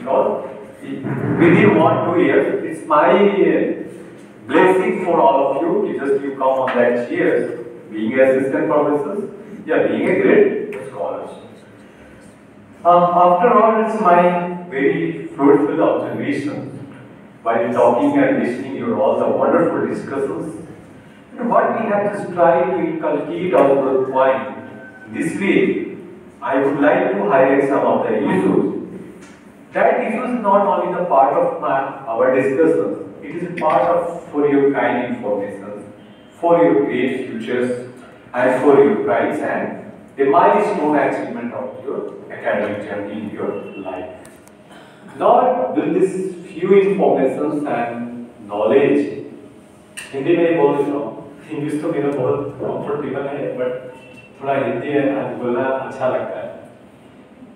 because within 1-2 years, it's my blessing for all of you कि just you come on that chairs, being an assistant professors, yeah, being a great scholars. After all, it's my very fruitful observation while talking and listening to all the wonderful discussions. And what we have to strive to inculcate on the point. This way, I would like to highlight some of the issues. That issue is not only the part of our discussion, it is a part of for your kind information, for your great futures, and for your prize and a milestone achievement of your academic journey in your life. Lord, will this few informations and knowledge, Hindi में बोल रहा हूँ, English तो मेरा बहुत comfortable है, but थोड़ा हिंदी आज बोलना अच्छा लगता है।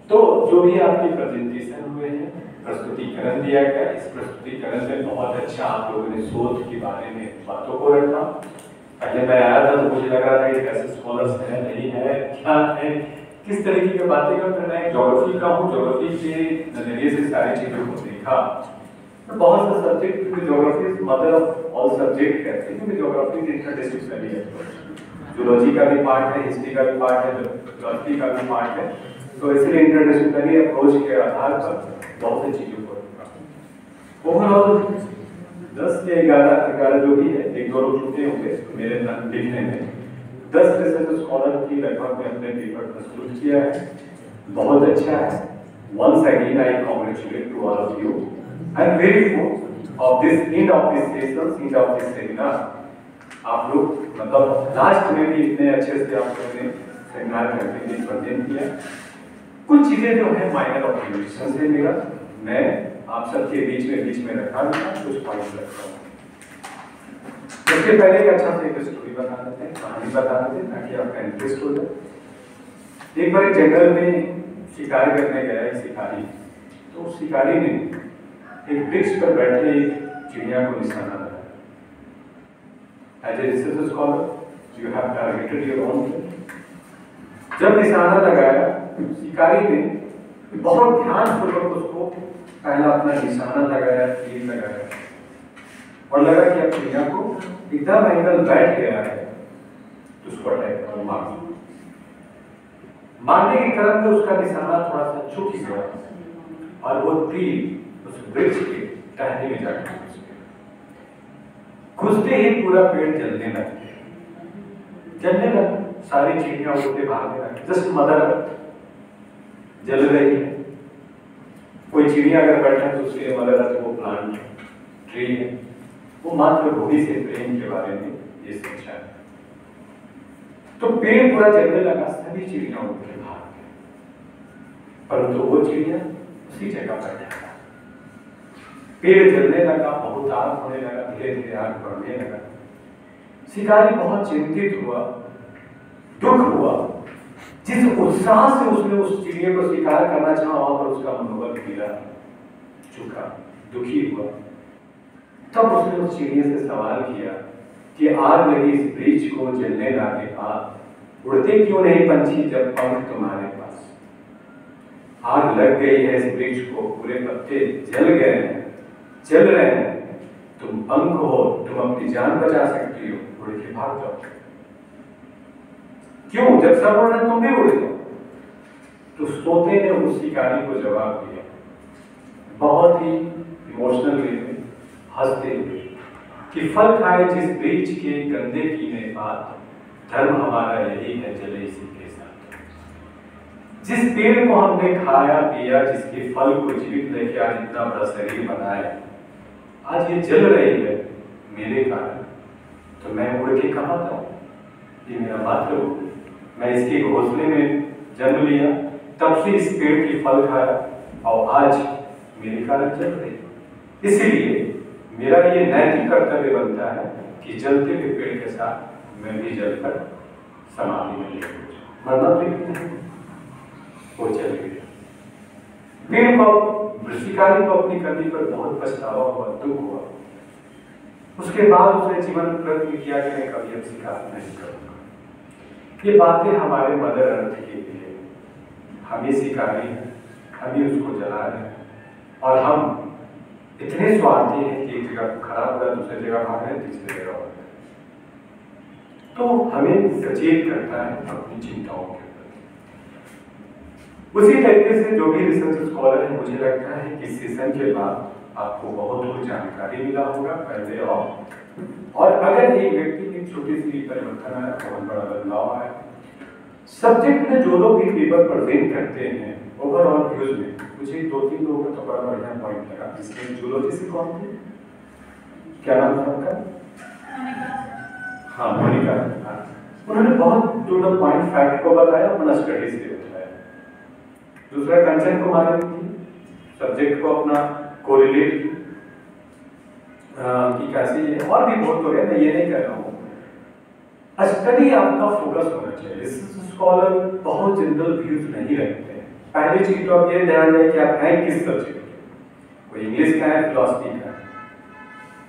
तो जो भी आपके प्रेजेंटेशन हुए हैं, प्रस्तुतिकरण दिया गया, इस प्रस्तुतिकरण में बहुत अच्छा आप लोगों ने शोध के बारे में बातों को रखा। पहले मैं आया था तो मुझे लग रहा था कि कैसे स्कॉलर्स है, नहीं है, क्या है, किस तरीके की बातें कर रहे हैं। ज्योग्राफी का हूँ, ज्योग्राफी के नजरिए से सारी चीजों को देखा। बहुत से सब्जेक्ट में geography mother of all subject है, क्योंकि ज्योग्राफी इंटरडिसिप्लिनरी है। जूलॉजी का भी पार्ट है, हिस्ट्री का भी पार्ट है, ज्योग्राफी का भी पार्ट है। तो इसलिए इंटरडिसिप्लिनरी अप्रोच के आधार पर बहुत सी चीजों को ओवरऑल 10 या 11 जो भी है, एक दो लोग छूटे होंगे मेरे लिखने में। 10 रिसर्च स्कॉलर की लगभग में अपने पेपर प्रस्तुत किया है, बहुत अच्छा है। Once again I congratulate to all of you. I am very proud of this end of this session, end of this seminar. आप लोग मतलब लास्ट में भी इतने अच्छे से आप लोगों ने सेमिनार करके प्रेजेंट किया। कुछ चीजें जो है माइनर ऑब्जर्वेशन से मेरा मैं आप सबके बीच में रखा था, कुछ पॉइंट रखता हूँ। इसके पहले एक अच्छा से एक स्टोरी बता देते हैं, कहानी बता देते हैं, ताकि आपका इंटरेस्ट हो जाए। एक बार जंगल में शिकार करने गया एक शिकारी, तो उस शिकारी ने एक वृक्ष पर बैठे एक चिड़िया को निशाना लगाया। As a research scholar, you have targeted your own thing. जब निशाना लगाया, शिकारी ने बहुत ध्यानपूर्वक उसको पहला अपना निशाना लगाया, तीर लगाया, और लगा कि अब चिड़िया को एकदम एंगल बैठ गया है, तो उसको अटैक कर मार दिया। मारने के क्रम में उसका निशाना थोड़ा सा चूक गया और वो तीर उस वृक्ष के टहनी में जाकर घुस गया। घुसते ही पूरा पेड़ जलने लगा, सारी चिड़ियां उड़ते भागने लगी। जस्ट मदर जल रही है, कोई चिड़िया अगर बैठा है तो उसके मदर अर्थ वो प्लांट ट्री है, वो मातृभूमि से प्रेम के बारे में ये सोचा है। तो पेड़ पूरा जलने लगा, सभी चिड़िया उड़ के भाग गए, परंतु वो चिड़िया उसी जगह बैठा था। पेड़ जलने लगा, बहुत आग होने लगा, धीरे धीरे आग बढ़ने लगा। शिकारी बहुत चिंतित हुआ, दुख हुआ। जिस उत्साह से उसने उस चिड़िया को शिकार करना चाहा, वहां पर उसका मनोबल गिरा, झुका, दुखी हुआ। तब उसने उस चिड़िया से सवाल किया कि आग लगी इस वृक्ष को जलने लाने बाद उड़ते क्यों नहीं पंछी जब पंख तुम्हारे पास? आग लग गई है इस वृक्ष को, पूरे पत्ते जल गए हैं, चल रहे हैं, तुम पंख हो, तुम अपनी जान बचा सकती हो, उड़ के भाग जाओ। क्यों? जब सब उड़ रहे तुम भी उड़ जाओ। तो तोते ने उस शिकारी को जवाब दिया, बहुत ही इमोशनल वे में, हंसते हुए, कि फल खाए जिस वृक्ष के गंदे कीने बात, धर्म हमारा यही है जले इसी के साथ। जिस पेड़ को हमने खाया पिया, जिसके फल को जीवित लेके आज इतना बड़ा शरीर बनाया, आज ये जल रही है मेरे कारण, तो मैं उड़ के कहाँ जाऊं? ये मेरा मातृभूमि, मैं इसके घोंसले में जन्म लिया, तब से इस पेड़ की फल खाया और आज मेरे कारण जल रही। इसलिए मेरा ये नैतिक कर्तव्य बनता है कि जलते हुए पेड़ के साथ मैं भी जलकर समाधि में ले मरना तो नहीं, वो चल गया। पेड़ को, शिकारी को अपनी करनी पर बहुत पछतावा हुआ, दुख हुआ। उसके बाद उसने जीवन प्रतिज्ञा किया कि मैं कभी अब शिकार नहीं करूंगा। ये बातें हमारे मदर अर्थ के लिए, हम ही शिकारी हैं, हम ही उसको जला रहे हैं, और हम इतने स्वार्थी हैं कि एक जगह खड़ा हो गया, दूसरी जगह भाग रहे, तीसरी जगह हो गया। तो हमें सचेत करता है अपनी चिंताओं के प्रति। उसी तरीके से जो भी रिसर्च स्कॉलर है, मुझे लगता है कि सेशन के बाद आपको बहुत जानकारी मिला होगा पहले और अगर एक व्यक्ति में छोटी सी परिवर्तन आया, बहुत बड़ा बदलाव आया। सब्जेक्ट में जो लोग भी पेपर प्रेजेंट करते हैं ओवरऑल व्यूज में, मुझे 2-3 लोगों का तो बड़ा बढ़िया पॉइंट लगा। जिसमें जूलॉजी से कौन थे, क्या नाम था उनका? हाँ, मोनिका। उन्होंने बहुत टू द पॉइंट फैक्ट को बताया, अपना स्टडी से बताया। दूसरा कंचन कुमारी थी, सब्जेक्ट को अपना कोरिलेट की कैसे है, और भी बहुत लोग हैं, मैं ये नहीं कह रहा हूँ। स्टडी आपका फोकस होना चाहिए। रिसर्च स्कॉलर बहुत जनरल व्यूज नहीं रखते हैं। पहली चीज तो आप ये ध्यान रखें कि आप हैं किस सब्जेक्ट के। कोई इंग्लिश का है, फिलॉसफी का है,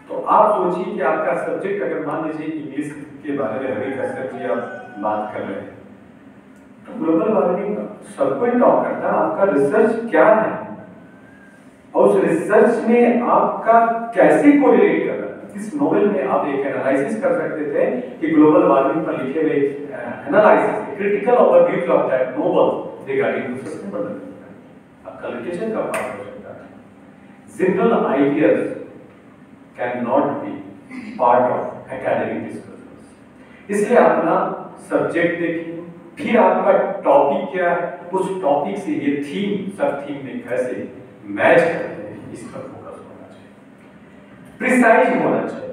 तो आप सोचिए कि आपका सब्जेक्ट अगर मान लीजिए इंग्लिश के बारे में अभी कर सकते आप बात कर रहे हैं, तो ग्लोबल वार्मिंग सब कोई टॉक करता है। आपका रिसर्च क्या है और उस रिसर्च में आपका कैसे कोरिलेट कर रहा है। इस नोवेल में आप एक एनालिसिस कर सकते थे कि ग्लोबल वार्मिंग पर लिखे हुए analysis, critical overview of that novel regarding sustainable development. आपका लिटरेचर का पार्ट हो सकता है। General ideas can not be part of academic discussions. इसलिए अपना सब्जेक्ट देखिए, फिर आपका टॉपिक क्या है, उस टॉपिक से ये थीम सब थीम में कैसे मैच करते हैं, इस पर फोकस होना चाहिए। प्रिसाइज होना चाहिए।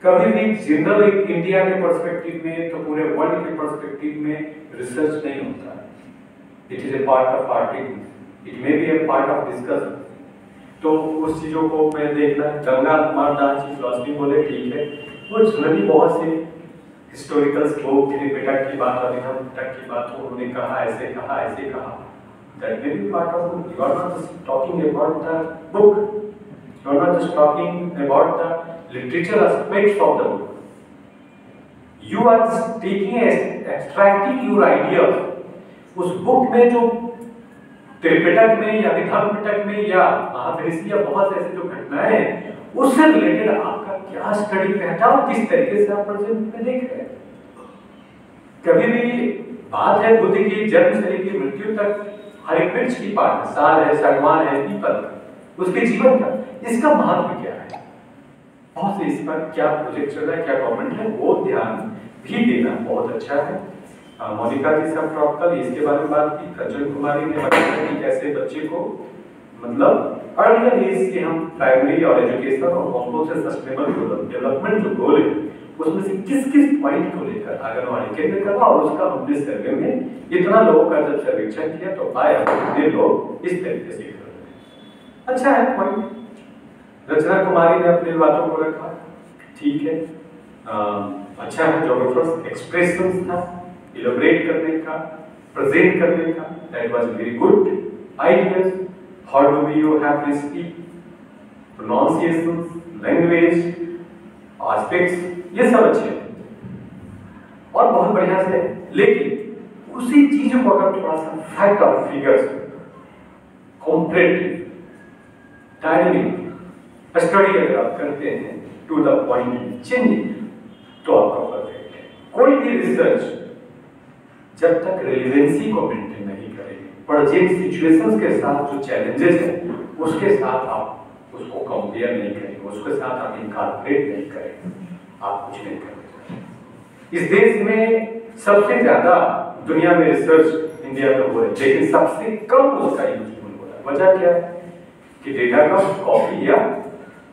कभी भी जनरल इंडिया के पर्सपेक्टिव में तो पूरे वर्ल्ड के पर्सपेक्टिव में रिसर्च नहीं होता है। It is a part of article, it may be A part of discussion. तो उस चीजों को मैं देखना। गंगा कुमार दास जी फिलॉसफी बोले, ठीक है, वो जनरली बहुत से हिस्टोरिकल स्कोप त्रिपिटक की बात, अभिनव पिटक की बात, उन्होंने कहा ऐसे कहा ऐसे कहा। That may be part of book. You are not just talking about the book. You are not just talking about the literature aspects of the book. You are just taking extracting your ideas. उस book में जो त्रिपिटक में या अभिनव पिटक में या महाभारत या बहुत ऐसे जो घटनाएं हैं, उससे रिलेटेड आपका क्या स्टडी रहता है और किस तरीके से आप प्रेजेंट में देख रहे हैं। कभी भी बात है बुद्ध की जन्म से लेकर मृत्यु तक हर एक वृक्ष की पाठ, साल है, सगवान है, पीपल, उसके जीवन का इसका महत्व क्या है, बहुत से इस पर क्या प्रोजेक्ट चल रहा है, क्या गवर्नमेंट है, वो ध्यान भी देना बहुत अच्छा है। मोनिका जी सब टॉपिकल इसके बारे में बात की। कंचन कुमारी ने बताया कि कैसे बच्चे को मतलब अर्लियर एज से हम प्राइमरी और एजुकेशन और कॉम्बो से सस्टेनेबल डेवलपमेंट जो गोल है उसमें से किस किस पॉइंट को लेकर आंगनवाड़ी केंद्र करना, और उसका हमने सर्वे में इतना लोगों का जब सर्वेक्षण किया तो पाया कितने लोग इस तरीके से कर रहे हैं। अच्छा है पॉइंट। रचना कुमारी ने अपनी बातों को रखा, ठीक है, अच्छा है। जोग्राफर्स एक्सप्रेशंस था, इलैबोरेट करने का, प्रेजेंट करने का, that was very good ideas. How do you have to speak, pronunciation, language aspects, ये सब अच्छे हैं और बहुत बढ़िया से। लेकिन उसी चीज को अगर थोड़ा सा फैक्ट और फिगर्स, कॉम्परेटिव, डायनेमिक स्टडी अगर आप करते हैं टू द पॉइंट चेंजिंग, तो आपका परफेक्ट है। कोई भी रिसर्च जब तक रेलेवेंसी को मेंटेन नहीं करेगी, प्रेजेंट सिचुएशंस के साथ जो चैलेंजेस हैं उसके साथ आप उसको कंपेयर नहीं करेंगे, उसके साथ आप इनकॉर्पोरेट नहीं करेंगे, आप कुछ नहीं करेंगे। इस देश में सबसे ज्यादा दुनिया में रिसर्च इंडिया में हो रही है, लेकिन सबसे कम उसका यूजफुल हो रहा है। वजह क्या है कि डेटा का कॉपी या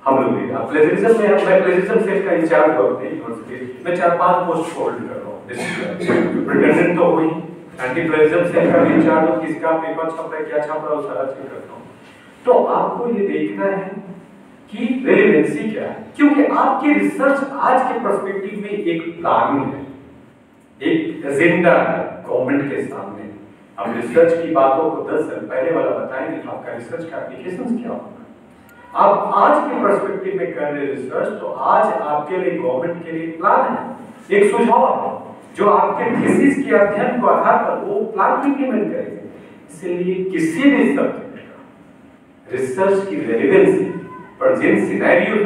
हम लोग डेटा प्लेजरिज्म में, मैं प्लेजरिज्म सेल का इंचार्ज हूं यूनिवर्सिटी में, 4-5 पोस्ट होल्ड कर रहा हूं। प्रिटेंडेंट तो हुई, एंटी प्लेजरिज्म सेल का इंचार्ज हूं, किसका पेपर छप रहा है, क्या छप रहा है, वो सारा चेक करता हूं। तो आपको ये देखना है कि रेलेवेंसी क्या है, क्योंकि आपकी रिसर्च आज के पर्सपेक्टिव में एक प्लान है, एक एजेंडा है गवर्नमेंट के सामने। हम रिसर्च की बातों को 10 साल पहले वाला बताएंगे तो आपका रिसर्च का एप्लीकेशंस क्या होगा। आप आज के पर्सपेक्टिव में कर रहे रिसर्च, तो आज आपके लिए गवर्नमेंट के लिए प्लान है, एक सुझाव है जो आपके थीसिस के अध्ययन को आधार पर वो प्लान को इंप्लीमेंट करेंगे। इसलिए किसी भी सब्जेक्ट रिसर्च की रेलेवेंसी प्रेजेंट सिनेरियो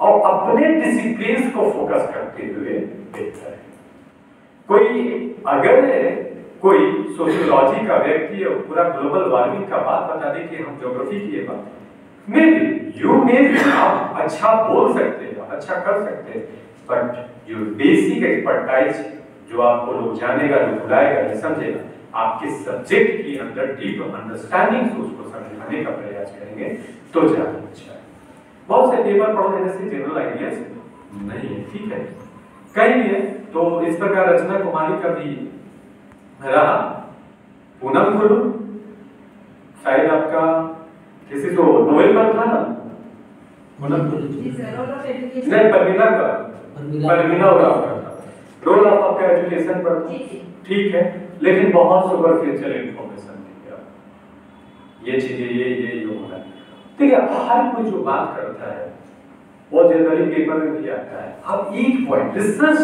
और अपने डिसिप्लिन को फोकस करते हुए बेहतर है। कोई सोशियोलॉजी का व्यक्ति और पूरा ग्लोबल वार्मिंग का बात बता दे कि हम ज्योग्राफी की ये बात आप अच्छा बोल सकते हैं, अच्छा कर सकते हैं, बट योर बेसिक एक्सपर्टाइज जो आपको लोग जानेगा, जो बुलाएगा, जो समझेगा, आपके सब्जेक्ट की अंदर डीप अंडरस्टैंडिंग से उसको समझाने का प्रयास करेंगे तो ज्यादा अच्छा है। बहुत से पेपर पढ़ लेने से जनरल आइडियाज नहीं है, ठीक है, कहीं भी है। तो इस प्रकार रचना कुमारी का भी रहा। पूनम गुरु शायद आपका किसी तो नोवेल पर था ना, पूनम गुरु नहीं, परमीला का, परमीला और आपका रोल ऑफ आपका एजुकेशन पर, ठीक है, लेकिन बहुत सुपरफिशियल इंफॉर्मेशन दिया, ये चीजें ये होना है। ठीक है, हर कोई जो बात करता है वो जनरली पेपर में भी आता है। अब एक पॉइंट, रिसर्च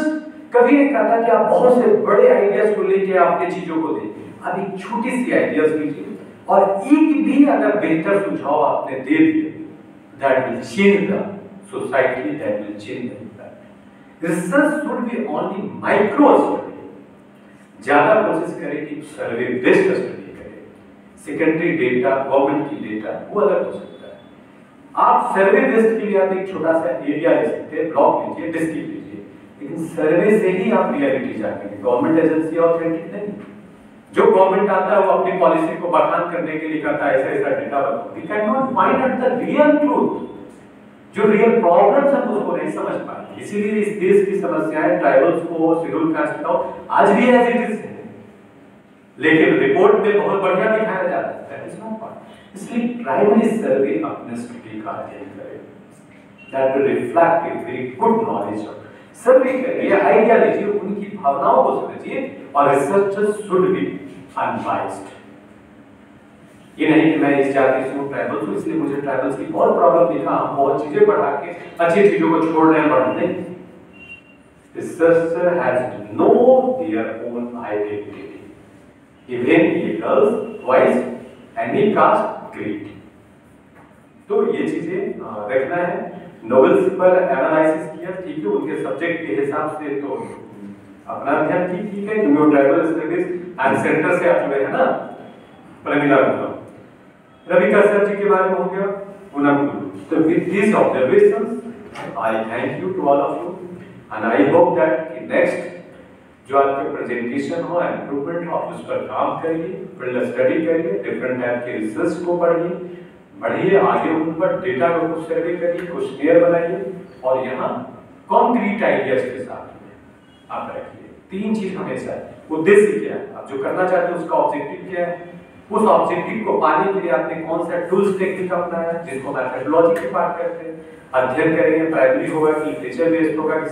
कभी नहीं कहता कि आप बहुत से बड़े आइडियाज को लेके आपने चीजों को देखिए। अब एक छोटी सी आइडियाज लीजिए और एक भी अगर बेहतर सुझाव आपने दे दिए, that will change the society, that will change the impact. Research should be only micro study. ज्यादा कोशिश करें कि सर्वे बेस्ड स्टडी करें, सेकेंडरी डेटा, गवर्नमेंट की डेटा वो अलग हो सकता है। आप सर्वे बेस्ड के लिए आप एक छोटा सा एरिया ले सकते हैं, ब्लॉक लीजिए, डिस्ट्रिक्ट लीजिए, लेकिन सर्वे से ही आप रियलिटी जानेंगे। गवर्नमेंट एजेंसी ऑथेंटिक नहीं, जो गवर्नमेंट आता है वो अपनी पॉलिसी को बखान करने के लिए कहता है ऐसा ऐसा डेटा बताओ, we can not find out the real truth, जो रियल प्रॉब्लम्स हम उसको नहीं समझ पाए। इसीलिए इस देश की समस्याएं ट्राइबल्स को, शेड्यूल कास्ट को आज भी एज इट इज है, लेकिन रिपोर्ट में बहुत बढ़िया दिखाया जा रहा है, दैट इज नॉट पॉइंट। इसलिए प्राइमरी सर्वे अपने स्टडी का अध्ययन करें, that will reflect a very good knowledge of सर्वे करिए, आइडिया लीजिए, उनकी भावनाओं को समझिए, और रिसर्चर्स शुड बी अनबाइस्ड। ये नहीं कि मैं इस जाति से हूं, ट्राइबल हूं, इसलिए मुझे ट्राइबल्स की बहुत प्रॉब्लम दिखा, हम बहुत चीजें बढ़ा के अच्छी चीजों को छोड़ रहे हैं, बढ़ाने। Researcher has to know their own identity, even he girls, boys, any caste, creed. तो ये चीजें रखना है। नोवेल्स पर एनालिसिस किया, ठीक है, उनके सब्जेक्ट के हिसाब से तो अपना अध्ययन ठीक है, क्योंकि ट्राइबल स्टडीज एंड सेंटर से आप जुड़े हैं ना, प्रमिला गुप्ता, रवि कश्यप जी के बारे में हो गया, पूनम गुरु। तो with this observations I thank you to all of you and I hope that कि नेक्स्ट जो आपके प्रेजेंटेशन हो, इम्प्रूवमेंट हो, आप उस पर काम करिए, फील्ड स्टडी करिए, डिफरेंट टाइप के रिसर्च को पढ़िए, बढ़िए आगे, उन पर डेटा को कुछ सर्वे करिए, क्वेश्चनियर बनाइए, और यहाँ कॉन्क्रीट आइडियाज के साथ आप रखिए। तीन चीज हमेशा है, उद्देश्य क्या है, आप जो करना चाहते हैं उसका ऑब्जेक्टिव क्या है, उस ऑब्जेक्टिव को पाने के लिए आपने कौन सा टूल्स टेक्निक अपनाया, जिसको मेथोडोलॉजी की बात करते हैं। अध्ययन करेंगे, प्राइमरी होगा कि लिटरेचर बेस्ड होगा कि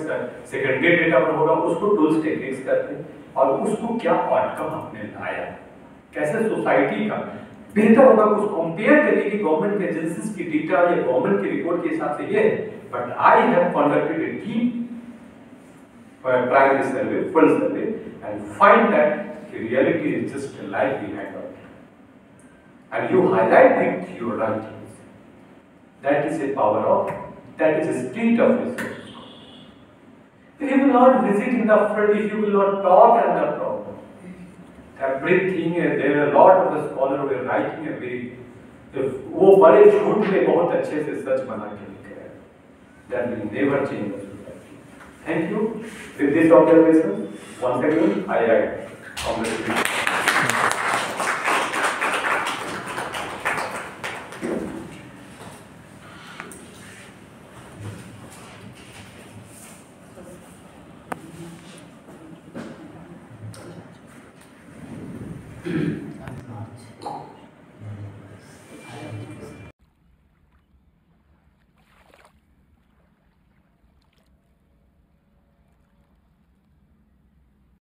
सेकेंडरी डेटा पर होगा, उसको टूल्स टेक्निक्स करते हैं, और उसको क्या आउटकम आपने लाया, कैसे सोसाइटी का बेहतर होगा, कुछ कंपेयर करिए कि गवर्नमेंट के एजेंसीज की डेटा या गवर्नमेंट की रिपोर्ट के हिसाब से ये है, but I have conducted a deep primary survey, full survey, and find that reality is just a lie behind all, and you highlight it your writings. That is a power of, that is a spirit of research. If you will not visit in the field, if you will not talk on the problem, everything, there are a lot of scholars who are writing a very, वो बड़े झूठ में बहुत अच्छे से सच बना के लिखे हैं, that will never change the society. Thank you. With this observation, once again, I congratulate you. Thank you very much.